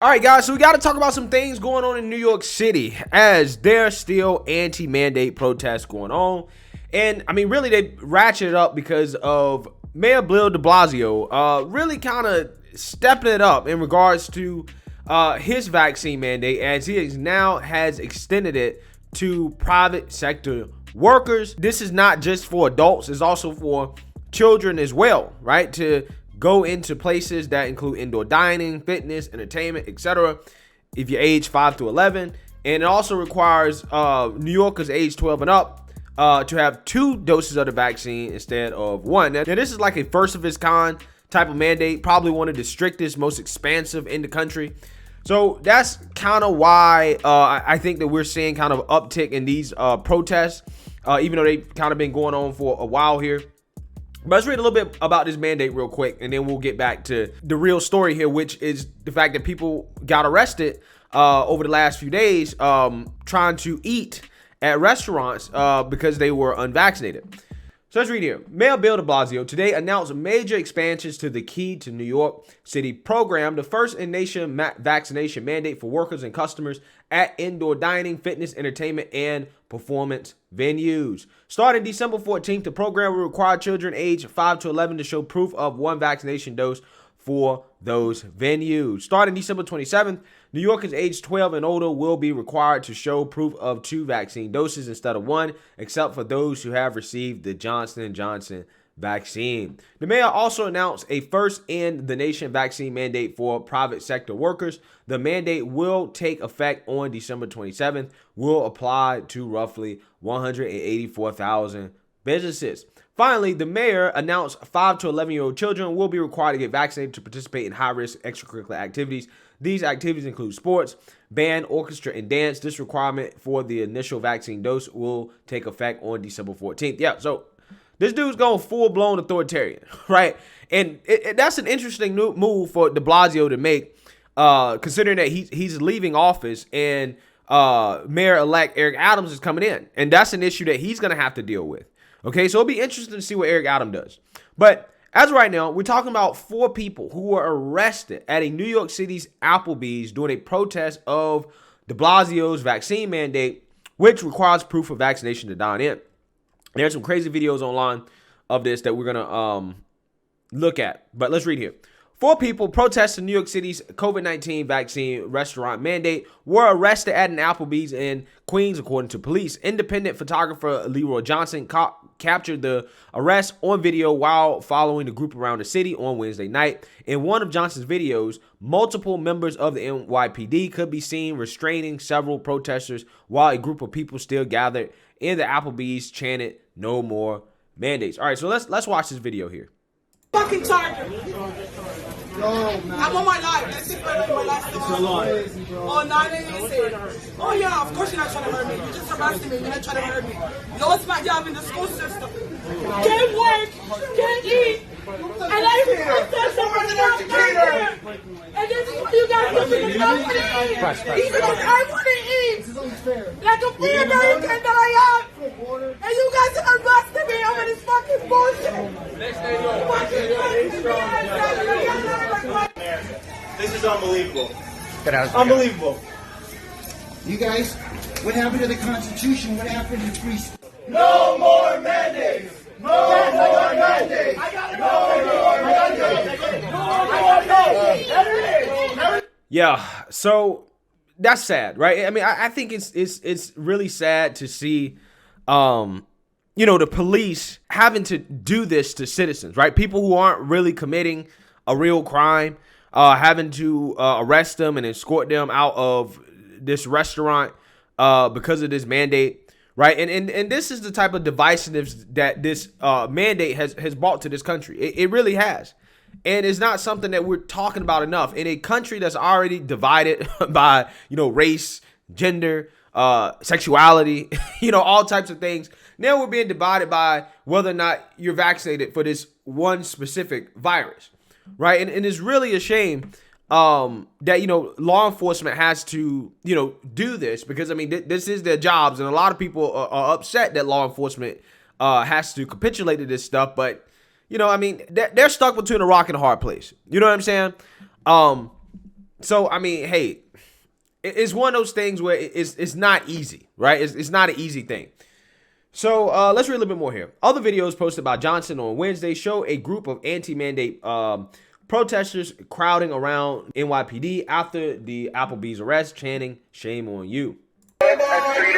All right, guys, so we got to talk about some things going on in New York City as there's still anti-mandate protests going on. And, I mean, really, they ratcheted up because of Mayor Bill de Blasio really kind of stepping it up in regards to his vaccine mandate, as he now has extended it to private sector workers. This is not just for adults, it's also for children as well, right? To go into places that include indoor dining, fitness, entertainment, etc. if you're age 5 to 11. And it also requires New Yorkers age 12 and up to have 2 doses of the vaccine instead of 1. Now, this is like a first of its kind type of mandate, probably one of the strictest, most expansive in the country. So that's kind of why I think that we're seeing kind of uptick in these protests, even though they've kind of been going on for a while here. But let's read a little bit about this mandate real quick, and then we'll get back to the real story here, which is the fact that people got arrested over the last few days trying to eat at restaurants because they were unvaccinated. So let's read here. Mayor Bill de Blasio today announced major expansions to the Key to New York City program, the first in-nation vaccination mandate for workers and customers at indoor dining, fitness, entertainment, and performance venues. Starting December 14th, the program will require children aged 5 to 11 to show proof of 1 vaccination dose for those venues. Starting December 27th, New Yorkers aged 12 and older will be required to show proof of 2 vaccine doses instead of 1, except for those who have received the Johnson & Johnson vaccine. The mayor also announced a first-in-the-nation vaccine mandate for private sector workers. The mandate will take effect on December 27th, will apply to roughly 184,000 businesses. Finally, the mayor announced 5 to 11-year-old children will be required to get vaccinated to participate in high-risk extracurricular activities. These activities include sports, band, orchestra, and dance. This requirement for the initial vaccine dose will take effect on December 14th. Yeah, so this dude's going full-blown authoritarian, right? And that's an interesting new move for de Blasio to make, considering that he's leaving office and Mayor-elect Eric Adams is coming in. And that's an issue that he's going to have to deal with. Okay, so it'll be interesting to see what Eric Adams does. But as of right now, we're talking about 4 people who were arrested at a New York City's Applebees during a protest of de Blasio's vaccine mandate, which requires proof of vaccination to dine in. There's some crazy videos online of this that we're going to look at. But let's read here. 4 people protesting New York City's COVID-19 vaccine restaurant mandate were arrested at an Applebee's in Queens, according to police. Independent photographer Leroy Johnson captured the arrest on video while following the group around the city on Wednesday night. In one of Johnson's videos, multiple members of the NYPD could be seen restraining several protesters while a group of people still gathered in the Applebee's chanted "No more mandates." All right, so let's watch this video here. Fucking charger. I'm on my life. That's it, my life. Oh, 9 a.m. Oh, yeah, of course you're not trying to hurt me. You just arrested me. You're not trying to hurt me. You know what's my job in the school system? Can't work, can't eat. And I protest over the not and this is what you guys do to the company. Even if I want to eat. Like a free American that I am. And you guys are arresting me over this fucking bullshit. This is unbelievable. Unbelievable. You guys, what happened to the Constitution? What happened to free speech? No more mandates. No more mandates. Yeah, so that's sad, right? I mean, I think it's really sad to see, the police having to do this to citizens, right? People who aren't really committing a real crime, having to arrest them and escort them out of this restaurant because of this mandate, right? And this is the type of divisiveness that this mandate has brought to this country. It really has. And it's not something that we're talking about enough. In a country that's already divided by, race, gender, sexuality, all types of things. Now we're being divided by whether or not you're vaccinated for this one specific virus, right? And it's really a shame that, law enforcement has to, do this because, I mean, this is their jobs. And a lot of people are upset that law enforcement has to capitulate to this stuff. But, they're stuck between a rock and a hard place. You know what I'm saying? So, I mean, hey, it's one of those things where it's not easy, right? It's not an easy thing. So let's read a little bit more here. Other videos posted by Johnson on Wednesday show a group of anti-mandate protesters crowding around NYPD after the Applebee's arrest, chanting, "Shame on you." Shame on you!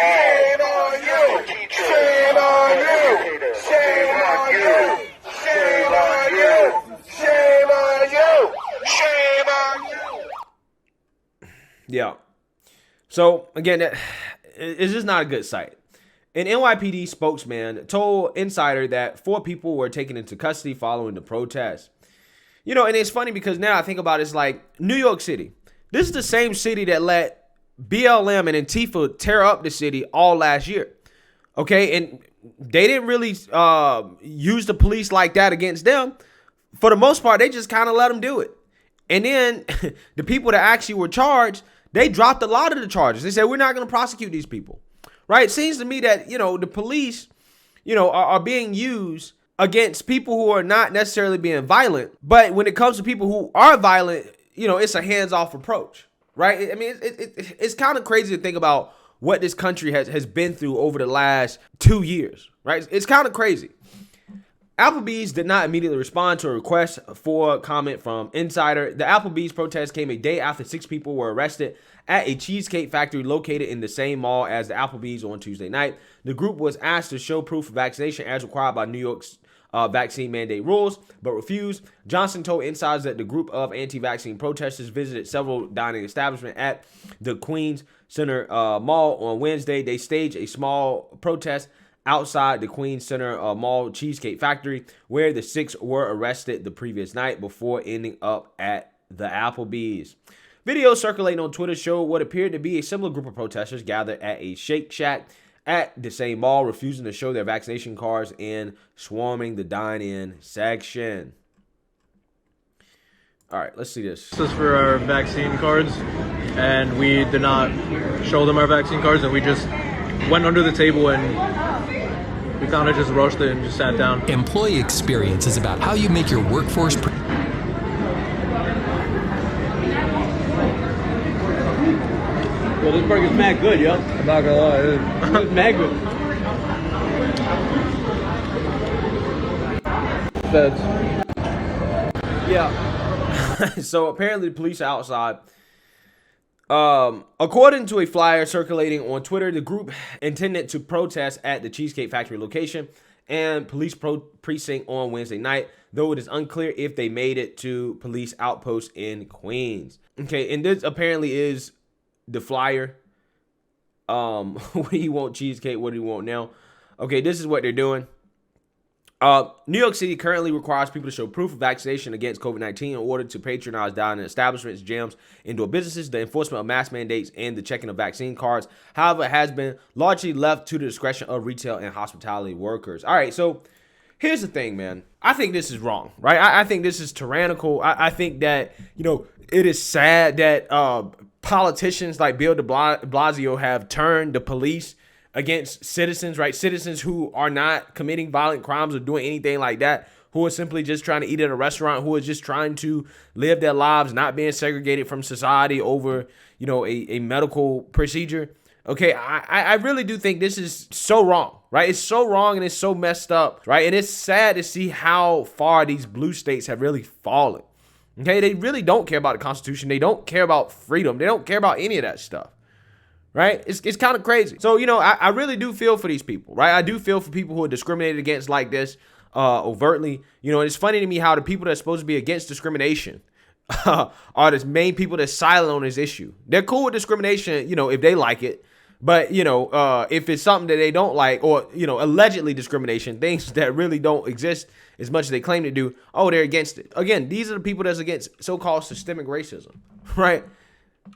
Shame on you! Shame on you! Shame on you! Shame on you! Shame on you! Shame on you! Yeah. So again, it's just not a good sight. An NYPD spokesman told Insider that 4 people were taken into custody following the protest. You know, and it's funny because now I think about it, it's like New York City. This is the same city that let BLM and Antifa tear up the city all last year. Okay, and they didn't really use the police like that against them. For the most part, they just kind of let them do it. And then the people that actually were charged, they dropped a lot of the charges. They said, we're not going to prosecute these people. Right? It seems to me that, you know, the police, you know, are being used against people who are not necessarily being violent. But when it comes to people who are violent, you know, it's a hands-off approach. Right? I mean, it's kind of crazy to think about what this country has been through over the last 2 years. Right? It's kind of crazy. Applebee's did not immediately respond to a request for comment from Insider. The Applebee's protest came a day after 6 people were arrested at a cheesecake factory located in the same mall as the Applebee's on Tuesday night. The group was asked to show proof of vaccination as required by New York's vaccine mandate rules, but refused. Johnson told insiders that the group of anti-vaccine protesters visited several dining establishments at the Queens Center Mall on Wednesday. They staged a small protest outside the Queens Center Mall Cheesecake Factory, where the 6 were arrested the previous night before ending up at the Applebee's. Videos circulating on Twitter showed what appeared to be a similar group of protesters gathered at a Shake Shack at the same mall, refusing to show their vaccination cards and swarming the dine-in section. All right, let's see this. This is for our vaccine cards, and we did not show them our vaccine cards, and we just went under the table and we kind of just rushed it and just sat down. Employee experience is about how you make your workforce. Yo, this burger's mad good, yo. I'm not gonna lie, It's mad good. Feds. Yeah. So apparently the police are outside. According to a flyer circulating on Twitter, the group intended to protest at the Cheesecake Factory location and police precinct on Wednesday night, though it is unclear if they made it to police outposts in Queens. Okay, and this apparently is the flyer. What do you want cheesecake? What do you want now? Okay, this is what they're doing. New York City currently requires people to show proof of vaccination against COVID-19 in order to patronize dining establishments, gyms, indoor businesses. The enforcement of mask mandates and the checking of vaccine cards, however, has been largely left to the discretion of retail and hospitality workers. All right, so here's the thing, man. I think this is wrong, right? I think this is tyrannical. I think that, you know, it is sad that politicians like Bill de Blasio have turned the police against citizens, right? Citizens who are not committing violent crimes or doing anything like that, who are simply just trying to eat at a restaurant, who are just trying to live their lives, not being segregated from society over, you know, a medical procedure. Okay, I really do think this is so wrong, right? It's so wrong and it's so messed up, right? And it's sad to see how far these blue states have really fallen. Okay, they really don't care about the Constitution. They don't care about freedom. They don't care about any of that stuff. Right? It's kind of crazy. So, you know, I really do feel for these people, right? I do feel for people who are discriminated against like this overtly. You know, it's funny to me how the people that are supposed to be against discrimination are the main people that's silent on this issue. They're cool with discrimination, you know, if they like it. But, you know, if it's something that they don't like, or, you know, allegedly discrimination, things that really don't exist as much as they claim to do, oh, they're against it. Again, these are the people that's against so-called systemic racism, right?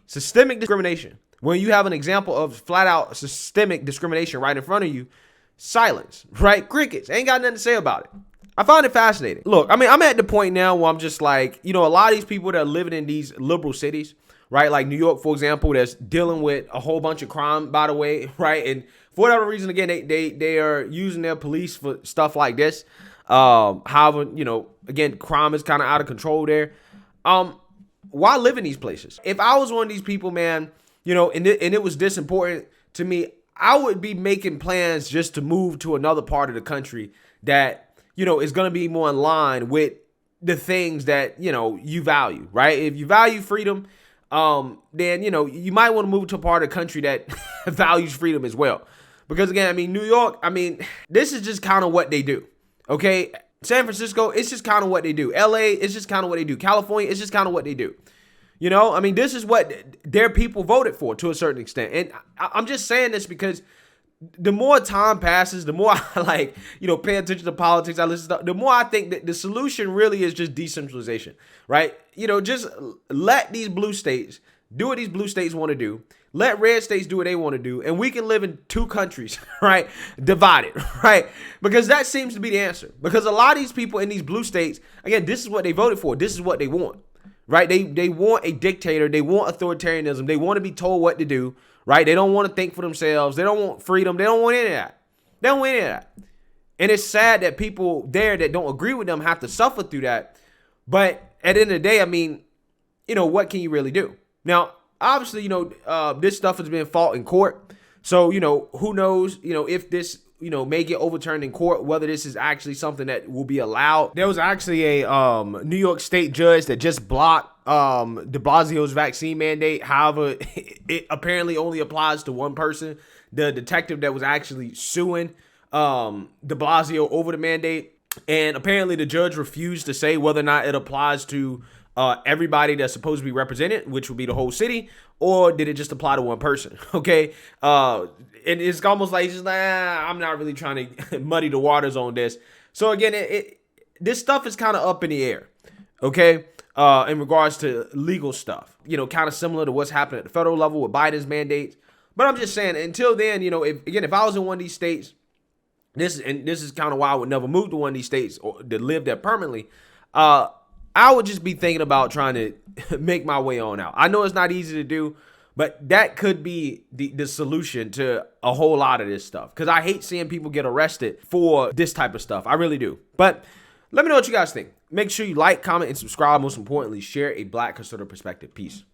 Systemic discrimination. When you have an example of flat out systemic discrimination right in front of you, silence, right? Crickets. Ain't got nothing to say about it. I find it fascinating. Look, I mean, I'm at the point now where I'm just like, you know, a lot of these people that are living in these liberal cities, right? Like New York, for example, that's dealing with a whole bunch of crime, by the way, right? And for whatever reason, again, they are using their police for stuff like this. However, you know, again, crime is kind of out of control there. why live in these places? If I was one of these people, man, you know, and it was this important to me, I would be making plans just to move to another part of the country that, you know, is going to be more in line with the things that, you know, you value, right? If you value freedom, then, you know, you might want to move to a part of the country that values freedom as well. Because again, I mean, New York, I mean, this is just kind of what they do. Okay. San Francisco, it's just kind of what they do. LA, it's just kind of what they do. California, it's just kind of what they do. You know, I mean, this is what their people voted for to a certain extent. And I'm just saying this because the more time passes, the more I like, you know, pay attention to politics, I listen to, the more I think that the solution really is just decentralization, right? You know, just let these blue states do what these blue states want to do. Let red states do what they want to do. And we can live in two countries, right? Divided, right? Because that seems to be the answer. Because a lot of these people in these blue states, again, this is what they voted for. This is what they want, right? They want a dictator. They want authoritarianism. They want to be told what to do, right? They don't want to think for themselves. They don't want freedom. They don't want any of that. They don't want any of that. And it's sad that people there that don't agree with them have to suffer through that. But at the end of the day, I mean, you know, what can you really do? Now, obviously, you know, this stuff has been fought in court. So, you know, who knows, you know, if this, you know, may get overturned in court, whether this is actually something that will be allowed. There was actually a New York State judge that just blocked de Blasio's vaccine mandate. However, it apparently only applies to one person, the detective that was actually suing de Blasio over the mandate. And apparently the judge refused to say whether or not it applies to everybody that's supposed to be represented, which would be the whole city, or did it just apply to one person? Okay. And it's almost like, just like, I'm not really trying to muddy the waters on this. So again, this stuff is kind of up in the air. Okay. In regards to legal stuff, you know, kind of similar to what's happening at the federal level with Biden's mandates. But I'm just saying, until then, you know, if I was in one of these states, this is kind of why I would never move to one of these states or to live there permanently. I would just be thinking about trying to make my way on out. I know it's not easy to do, but that could be the solution to a whole lot of this stuff. Because I hate seeing people get arrested for this type of stuff. I really do. But let me know what you guys think. Make sure you like, comment, and subscribe. Most importantly, share a Black conservative perspective. Peace.